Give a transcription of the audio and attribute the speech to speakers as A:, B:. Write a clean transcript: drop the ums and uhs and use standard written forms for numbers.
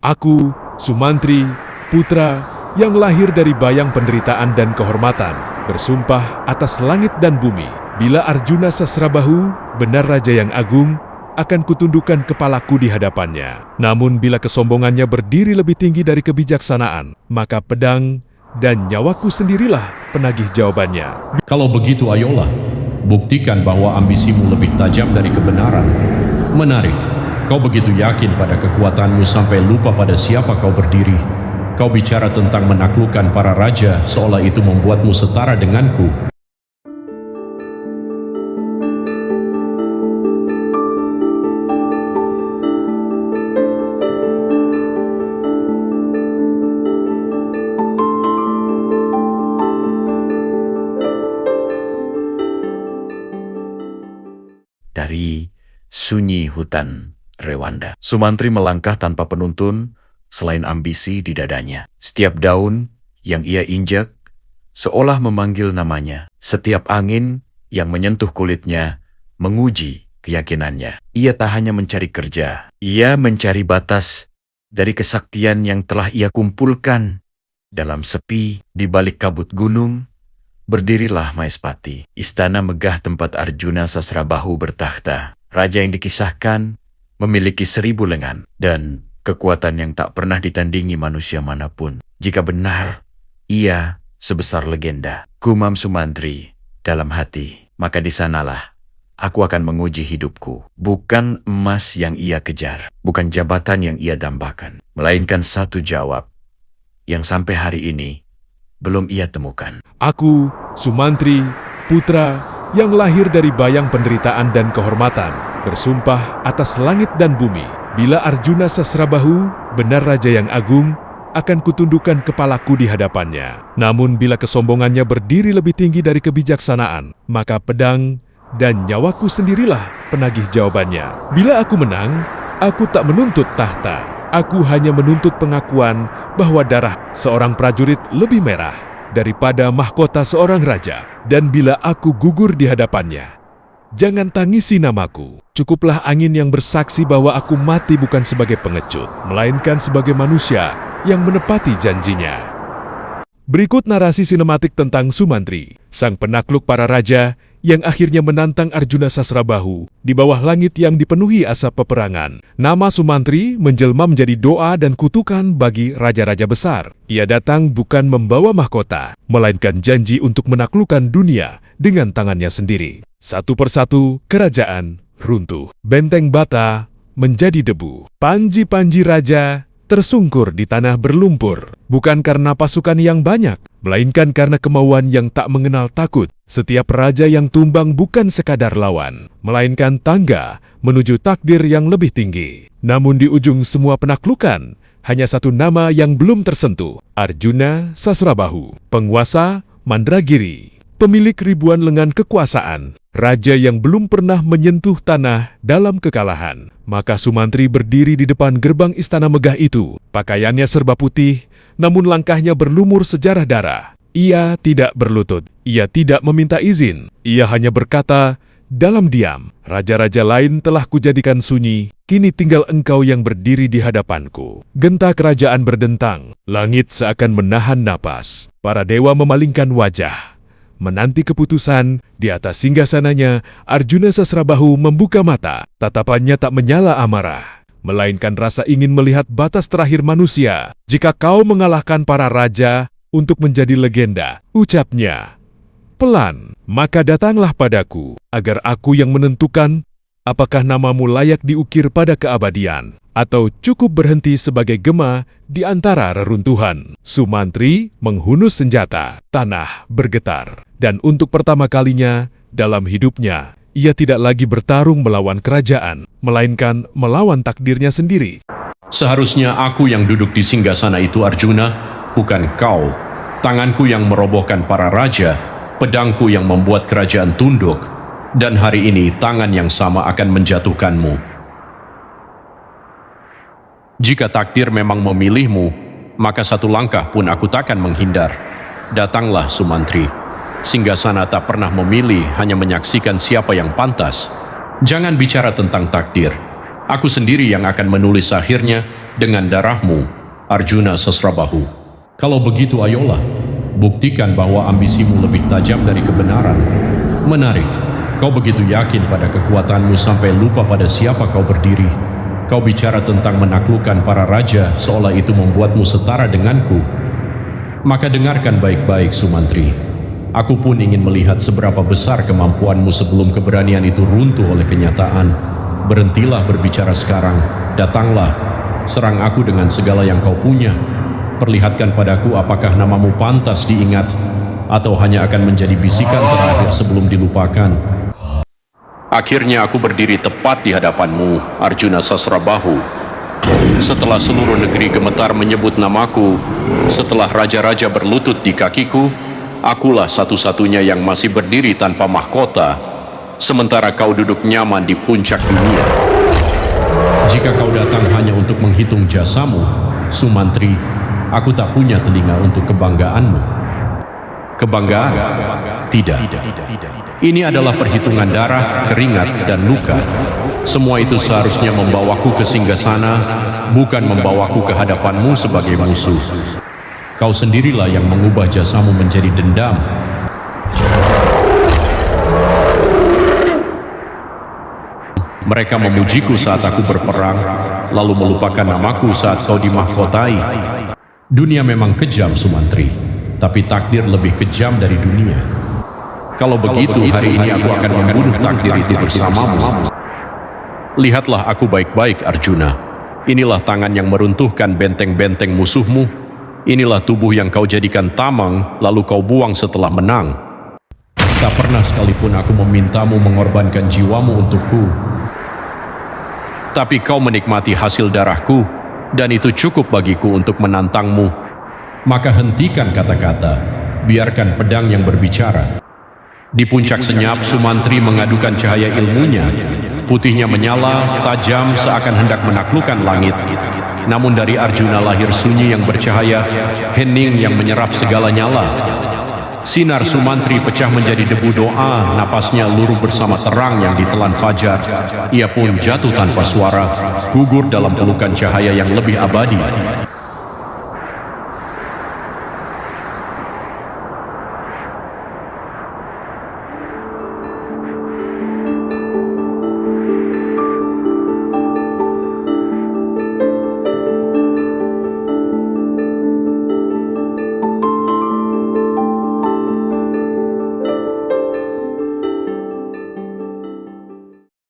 A: Aku, Sumantri, putra yang lahir dari bayang penderitaan dan kehormatan, bersumpah atas langit dan bumi, bila Arjuna Sasrabahu benar raja yang agung, akan kutundukkan kepalaku di hadapannya. Namun bila kesombongannya berdiri lebih tinggi dari kebijaksanaan, maka pedang dan nyawaku sendirilah penagih jawabannya.
B: Kalau begitu ayolah, buktikan bahwa ambisimu lebih tajam dari kebenaran. Menarik, kau begitu yakin pada kekuatanmu sampai lupa pada siapa kau berdiri. Kau bicara tentang menaklukkan para raja, seolah itu membuatmu setara denganku.
C: Dari sunyi hutan Rewanda, Sumantri melangkah tanpa penuntun selain ambisi di dadanya. Setiap daun yang ia injak seolah memanggil namanya. Setiap angin yang menyentuh kulitnya menguji keyakinannya. Ia tak hanya mencari kerja, ia mencari batas dari kesaktian yang telah ia kumpulkan. Dalam sepi, di balik kabut gunung, berdirilah Maespati, istana megah tempat Arjuna Sasrabahu bertakhta. Raja yang dikisahkan memiliki 1000 lengan dan kekuatan yang tak pernah ditandingi manusia manapun. Jika benar, ia sebesar legenda. Gumam Sumantri dalam hati, maka di sanalah aku akan menguji hidupku. Bukan emas yang ia kejar, bukan jabatan yang ia dambakan, melainkan satu jawab yang sampai hari ini belum ia temukan.
A: Aku, Sumantri, putra yang lahir dari bayang penderitaan dan kehormatan, bersumpah atas langit dan bumi, bila Arjuna Sasrabahu benar raja yang agung, akan kutundukkan kepalaku di hadapannya. Namun bila kesombongannya berdiri lebih tinggi dari kebijaksanaan, maka pedang dan nyawaku sendirilah penagih jawabannya. Bila aku menang, aku tak menuntut tahta. Aku hanya menuntut pengakuan bahwa darah seorang prajurit lebih merah daripada mahkota seorang raja. Dan bila aku gugur di hadapannya, jangan tangisi namaku. Cukuplah angin yang bersaksi bahwa aku mati bukan sebagai pengecut, melainkan sebagai manusia yang menepati janjinya. Berikut narasi sinematik tentang Sumantri, sang penakluk para raja yang akhirnya menantang Arjuna Sasrabahu di bawah langit yang dipenuhi asap peperangan. Nama Sumantri menjelma menjadi doa dan kutukan bagi raja-raja besar. Ia datang bukan membawa mahkota, melainkan janji untuk menaklukkan dunia dengan tangannya sendiri. Satu persatu kerajaan runtuh, benteng bata menjadi debu, panji-panji raja tersungkur di tanah berlumpur, bukan karena pasukan yang banyak, melainkan karena kemauan yang tak mengenal takut. Setiap raja yang tumbang bukan sekadar lawan, melainkan tangga menuju takdir yang lebih tinggi. Namun di ujung semua penaklukan, hanya satu nama yang belum tersentuh, Arjuna Sasrabahu, penguasa Mandragiri, pemilik ribuan lengan kekuasaan, raja yang belum pernah menyentuh tanah dalam kekalahan. Maka Sumantri berdiri di depan gerbang istana megah itu. Pakaiannya serba putih, namun langkahnya berlumur sejarah darah. Ia tidak berlutut, ia tidak meminta izin. Ia hanya berkata, dalam diam, raja-raja lain telah kujadikan sunyi, kini tinggal engkau yang berdiri di hadapanku. Genta kerajaan berdentang, langit seakan menahan napas. Para dewa memalingkan wajah menanti keputusan. Di atas singgasananya, Arjuna Sasrabahu membuka mata. Tatapannya tak menyala amarah, melainkan rasa ingin melihat batas terakhir manusia. Jika kau mengalahkan para raja untuk menjadi legenda, ucapnya pelan, maka datanglah padaku, agar aku yang menentukan apakah namamu layak diukir pada keabadian, atau cukup berhenti sebagai gema di antara reruntuhan. Sumantri menghunus senjata, tanah bergetar, dan untuk pertama kalinya dalam hidupnya, ia tidak lagi bertarung melawan kerajaan, melainkan melawan takdirnya sendiri.
B: Seharusnya aku yang duduk di singgasana itu, Arjuna, bukan kau. Tanganku yang merobohkan para raja, pedangku yang membuat kerajaan tunduk, dan hari ini tangan yang sama akan menjatuhkanmu. Jika takdir memang memilihmu, maka satu langkah pun aku takkan menghindar. Datanglah Sumantri. Singgasana tak pernah memilih, hanya menyaksikan siapa yang pantas. Jangan bicara tentang takdir. Aku sendiri yang akan menulis akhirnya, dengan darahmu, Arjuna Sasrabahu. Kalau begitu ayolah, buktikan bahwa ambisimu lebih tajam dari kebenaran. Menarik, kau begitu yakin pada kekuatanmu sampai lupa pada siapa kau berdiri. Kau bicara tentang menaklukkan para raja seolah itu membuatmu setara denganku. Maka dengarkan baik-baik Sumantri. Aku pun ingin melihat seberapa besar kemampuanmu sebelum keberanian itu runtuh oleh kenyataan. Berhentilah berbicara sekarang, datanglah, serang aku dengan segala yang kau punya. Perlihatkan padaku apakah namamu pantas diingat, atau hanya akan menjadi bisikan terakhir sebelum dilupakan. Akhirnya aku berdiri tepat di hadapanmu, Arjuna Sasrabahu. Setelah seluruh negeri gemetar menyebut namaku, setelah raja-raja berlutut di kakiku, akulah satu-satunya yang masih berdiri tanpa mahkota, sementara kau duduk nyaman di puncak dunia. Jika kau datang hanya untuk menghitung jasamu, Sumantri, aku tak punya telinga untuk kebanggaanmu. Kebanggaan? Tidak. Ini adalah perhitungan darah, keringat, dan luka. Semua itu seharusnya membawaku ke singgasana, bukan membawaku ke hadapanmu sebagai musuh. Kau sendirilah yang mengubah jasamu menjadi dendam. Mereka memujiku saat aku berperang, lalu melupakan namaku saat kau dimahkotai. Dunia memang kejam, Sumantri, tapi takdir lebih kejam dari dunia. Kalau begitu, hari ini aku akan membunuh takdir itu bersamamu. Lihatlah aku baik-baik, Arjuna. Inilah tangan yang meruntuhkan benteng-benteng musuhmu. Inilah tubuh yang kau jadikan tamang, lalu kau buang setelah menang. Tak pernah sekalipun aku memintamu mengorbankan jiwamu untukku. Tapi kau menikmati hasil darahku, dan itu cukup bagiku untuk menantangmu. Maka hentikan kata-kata, biarkan pedang yang berbicara. Di puncak senyap, Sumantri mengadukan cahaya ilmunya. Putihnya menyala, tajam, seakan hendak menaklukkan langit. Namun dari Arjuna lahir sunyi yang bercahaya, hening yang menyerap segala nyala. Sinar Sumantri pecah menjadi debu doa, napasnya luruh bersama terang yang ditelan fajar. Ia pun jatuh tanpa suara, gugur dalam pelukan cahaya yang lebih abadi.